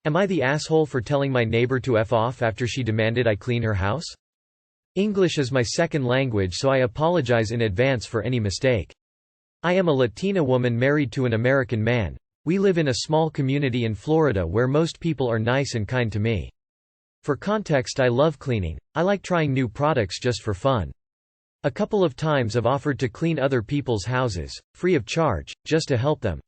Am I the asshole for telling my neighbor to F off after she demanded I clean her house? English is my second language, so I apologize in advance for any mistake. I am a Latina woman married to an American man. We live in a small community in Florida where most people are nice and kind to me. For context, I love cleaning. I like trying new products just for fun. A couple of times I've offered to clean other people's houses, free of charge, just to help them.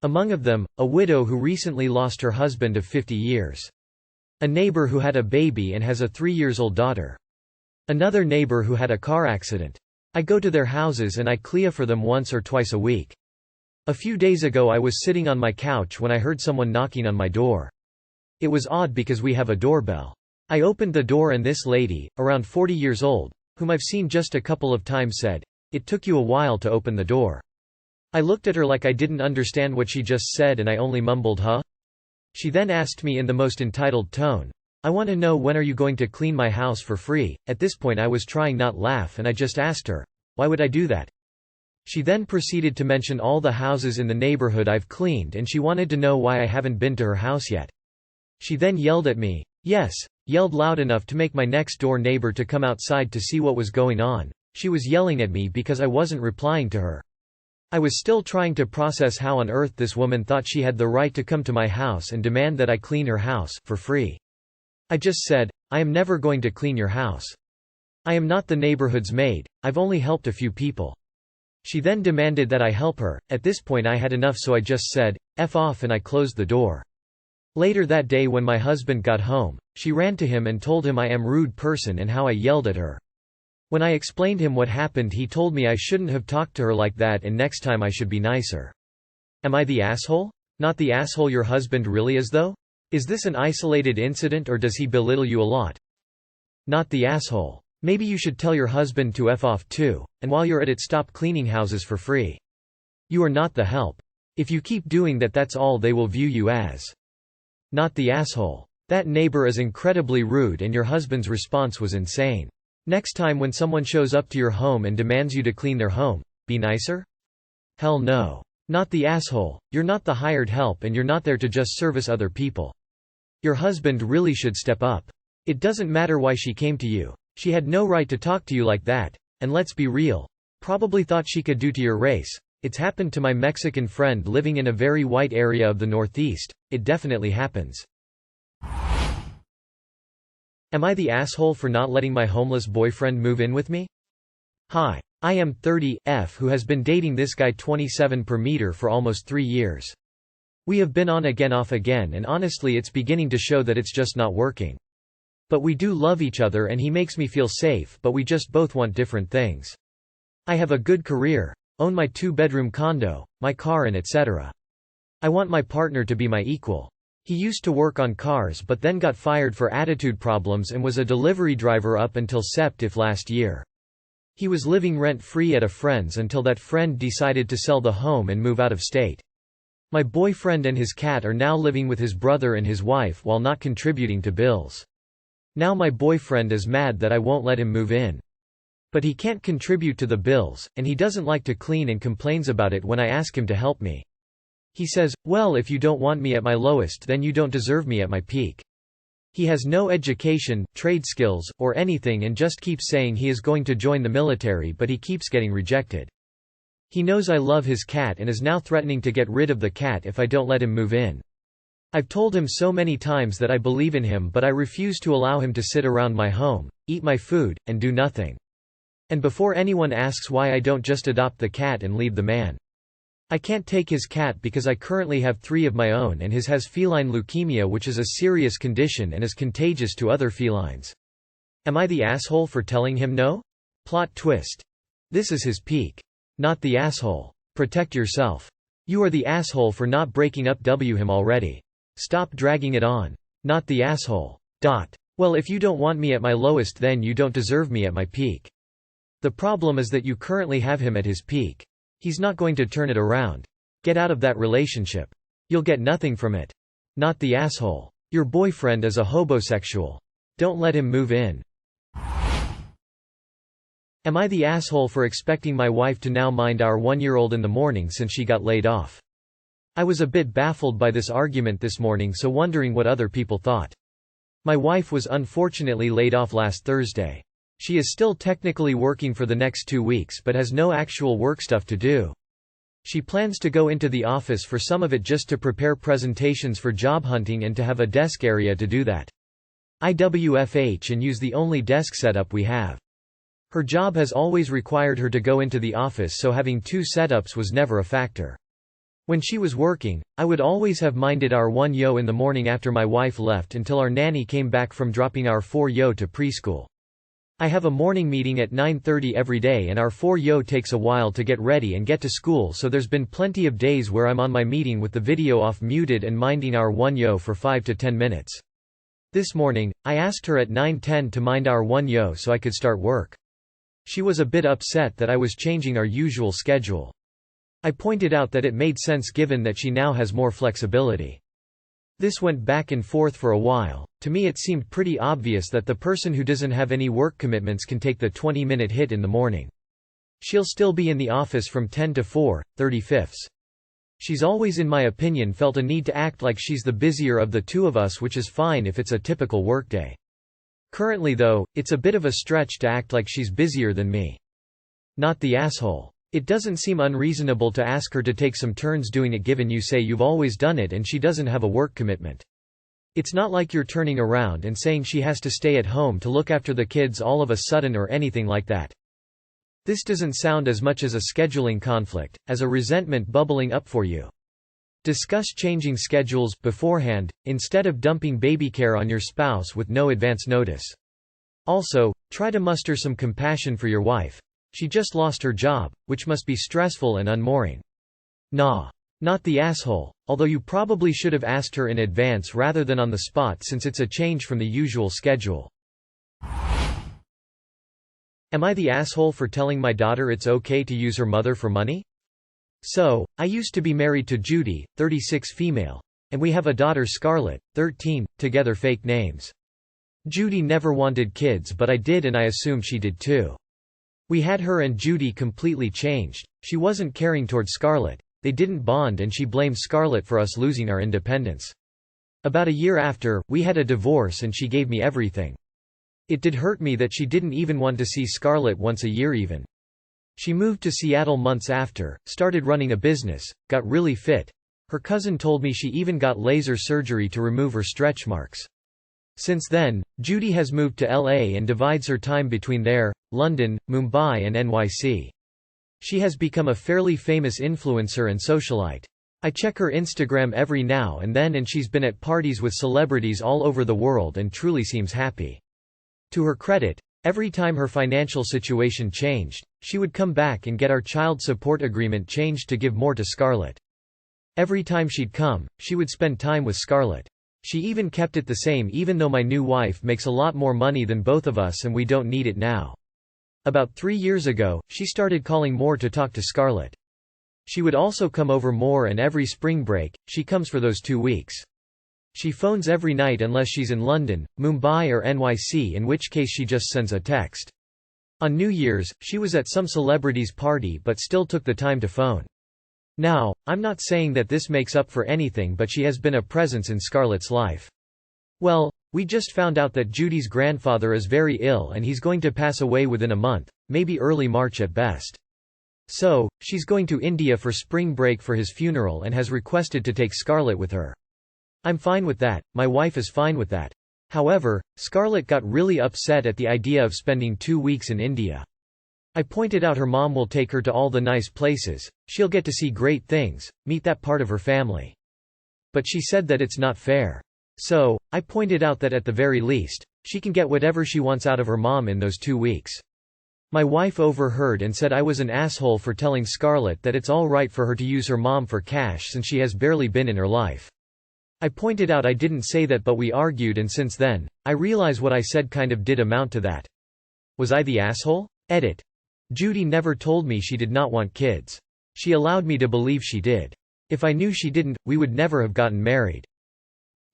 Among of them, a widow who recently lost her husband of 50 years. A neighbor who had a baby and has a 3-year-old daughter. Another neighbor who had a car accident. I go to their houses and I clean for them once or twice a week. A few days ago I was sitting on my couch when I heard someone knocking on my door. It was odd because we have a doorbell. I opened the door and this lady, around 40 years old, whom I've seen just a couple of times, said, "It took you a while to open the door." I looked at her like I didn't understand what she just said and I only mumbled, "Huh?" She then asked me in the most entitled tone, "I want to know, when are you going to clean my house for free?" At this point I was trying not laugh and I just asked her, "Why would I do that?" She then proceeded to mention all the houses in the neighborhood I've cleaned and she wanted to know why I haven't been to her house yet. She then yelled at me, yelled loud enough to make my next door neighbor to come outside to see what was going on. She was yelling at me because I wasn't replying to her. I was still trying to process how on earth this woman thought she had the right to come to my house and demand that I clean her house, for free. I just said, "I am never going to clean your house. I am not the neighborhood's maid, I've only helped a few people." She then demanded that I help her. At this point I had enough, so I just said, "F off," and I closed the door. Later that day when my husband got home, she ran to him and told him I am a rude person and how I yelled at her. When I explained him what happened, he told me I shouldn't have talked to her like that and next time I should be nicer. Am I the asshole? Not the asshole your husband really is though? Is this an isolated incident or does he belittle you a lot? Not the asshole. Maybe you should tell your husband to F off too, and while you're at it stop cleaning houses for free. You are not the help. If you keep doing that, that's all they will view you as. Not the asshole. That neighbor is incredibly rude and your husband's response was insane. Next time when someone shows up to your home and demands you to clean their home, be nicer? Hell no. Not the asshole. You're not the hired help and you're not there to just service other people. Your husband really should step up. It doesn't matter why she came to you. She had no right to talk to you like that, and let's be real. Probably thought she could do to your race. It's happened to my Mexican friend living in a very white area of the Northeast. It definitely happens. Am I the asshole for not letting my homeless boyfriend move in with me? Hi. I am 30 F who has been dating this guy 27 per meter for almost 3 years. We have been on again off again and honestly it's beginning to show that it's just not working. But we do love each other and he makes me feel safe, but we just both want different things. I have a good career, own my 2-bedroom condo, my car and etc. I want my partner to be my equal. He used to work on cars but then got fired for attitude problems and was a delivery driver up until September last year. He was living rent-free at a friend's until that friend decided to sell the home and move out of state. My boyfriend and his cat are now living with his brother and his wife while not contributing to bills. Now my boyfriend is mad that I won't let him move in. But he can't contribute to the bills, and he doesn't like to clean and complains about it when I ask him to help me. He says, "Well, if you don't want me at my lowest then you don't deserve me at my peak." He has no education, trade skills, or anything and just keeps saying he is going to join the military but he keeps getting rejected. He knows I love his cat and is now threatening to get rid of the cat if I don't let him move in. I've told him so many times that I believe in him but I refuse to allow him to sit around my home, eat my food, and do nothing. And before anyone asks why I don't just adopt the cat and leave the man. I can't take his cat because I currently have 3 of my own and his has feline leukemia, which is a serious condition and is contagious to other felines. Am I the asshole for telling him no? Plot twist. This is his peak. Not the asshole. Protect yourself. You are the asshole for not breaking up him already. Stop dragging it on. Not the asshole. Well, if you don't want me at my lowest then you don't deserve me at my peak. The problem is that you currently have him at his peak. He's not going to turn it around. Get out of that relationship. You'll get nothing from it. Not the asshole. Your boyfriend is a hobosexual. Don't let him move in. Am I the asshole for expecting my wife to now mind our 1-year-old in the morning since she got laid off? I was a bit baffled by this argument this morning, so wondering what other people thought. My wife was unfortunately laid off last Thursday. She is still technically working for the next 2 weeks but has no actual work stuff to do. She plans to go into the office for some of it just to prepare presentations for job hunting and to have a desk area to do that. IWFH and use the only desk setup we have. Her job has always required her to go into the office, so having 2 setups was never a factor. When she was working, I would always have minded our 1 yo in the morning after my wife left until our nanny came back from dropping our 4 yo to preschool. I have a morning meeting at 9:30 every day and our 4 yo takes a while to get ready and get to school, so there's been plenty of days where I'm on my meeting with the video off muted and minding our 1 yo for 5 to 10 minutes. This morning, I asked her at 9:10 to mind our 1 yo so I could start work. She was a bit upset that I was changing our usual schedule. I pointed out that it made sense given that she now has more flexibility. This went back and forth for a while. To me it seemed pretty obvious that the person who doesn't have any work commitments can take the 20-minute hit in the morning. She'll still be in the office from 10 to 4:35. She's always, in my opinion, felt a need to act like she's the busier of the two of us, which is fine if it's a typical workday. Currently though, it's a bit of a stretch to act like she's busier than me. Not the asshole. It doesn't seem unreasonable to ask her to take some turns doing it given you say you've always done it and she doesn't have a work commitment. It's not like you're turning around and saying she has to stay at home to look after the kids all of a sudden or anything like that. This doesn't sound as much as a scheduling conflict, as a resentment bubbling up for you. Discuss changing schedules beforehand, instead of dumping baby care on your spouse with no advance notice. Also, try to muster some compassion for your wife. She just lost her job, which must be stressful and unmooring. Nah. Not the asshole, although you probably should have asked her in advance rather than on the spot since it's a change from the usual schedule. Am I the asshole for telling my daughter it's okay to use her mother for money? So, I used to be married to Judy, 36 female. And we have a daughter Scarlett, 13, together fake names. Judy never wanted kids but I did and I assume she did too. We had her and Judy completely changed. She wasn't caring toward Scarlett. They didn't bond and she blamed Scarlett for us losing our independence. About a year after, we had a divorce and she gave me everything. It did hurt me that she didn't even want to see Scarlett once a year even. She moved to Seattle months after, started running a business, got really fit. Her cousin told me she even got laser surgery to remove her stretch marks. Since then, Judy has moved to LA and divides her time between there, London, Mumbai and NYC. She has become a fairly famous influencer and socialite. I check her Instagram every now and then and she's been at parties with celebrities all over the world and truly seems happy. To her credit, every time her financial situation changed, she would come back and get our child support agreement changed to give more to Scarlett. Every time she'd come, she would spend time with Scarlett. She even kept it the same even though my new wife makes a lot more money than both of us and we don't need it now. About 3 years ago, she started calling more to talk to Scarlett. She would also come over more and every spring break, she comes for those 2 weeks. She phones every night unless she's in London, Mumbai or NYC, in which case she just sends a text. On New Year's, she was at some celebrity's party but still took the time to phone. Now, I'm not saying that this makes up for anything but she has been a presence in Scarlett's life. Well, we just found out that Judy's grandfather is very ill and he's going to pass away within a month, maybe early March at best. So, she's going to India for spring break for his funeral and has requested to take Scarlett with her. I'm fine with that, my wife is fine with that. However, Scarlett got really upset at the idea of spending 2 weeks in India. I pointed out her mom will take her to all the nice places, she'll get to see great things, meet that part of her family. But she said that it's not fair. So, I pointed out that at the very least, she can get whatever she wants out of her mom in those 2 weeks. My wife overheard and said I was an asshole for telling Scarlett that it's all right for her to use her mom for cash since she has barely been in her life. I pointed out I didn't say that but we argued and since then, I realize what I said kind of did amount to that. Was I the asshole? Edit. Judy never told me she did not want kids. She allowed me to believe she did. If I knew she didn't, we would never have gotten married.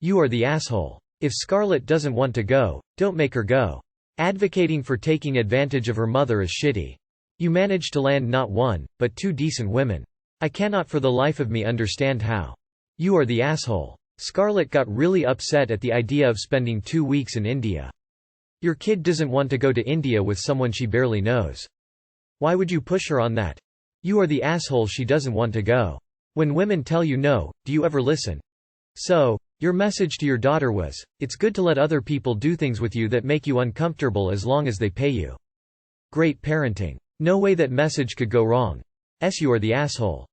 You are the asshole. If Scarlett doesn't want to go, don't make her go. Advocating for taking advantage of her mother is shitty. You managed to land not one, but 2 decent women. I cannot for the life of me understand how. You are the asshole. Scarlett got really upset at the idea of spending 2 weeks in India. Your kid doesn't want to go to India with someone she barely knows. Why would you push her on that? You are the asshole, she doesn't want to go. When women tell you no, do you ever listen? So, your message to your daughter was, it's good to let other people do things with you that make you uncomfortable as long as they pay you. Great parenting. No way that message could go wrong. You are the asshole.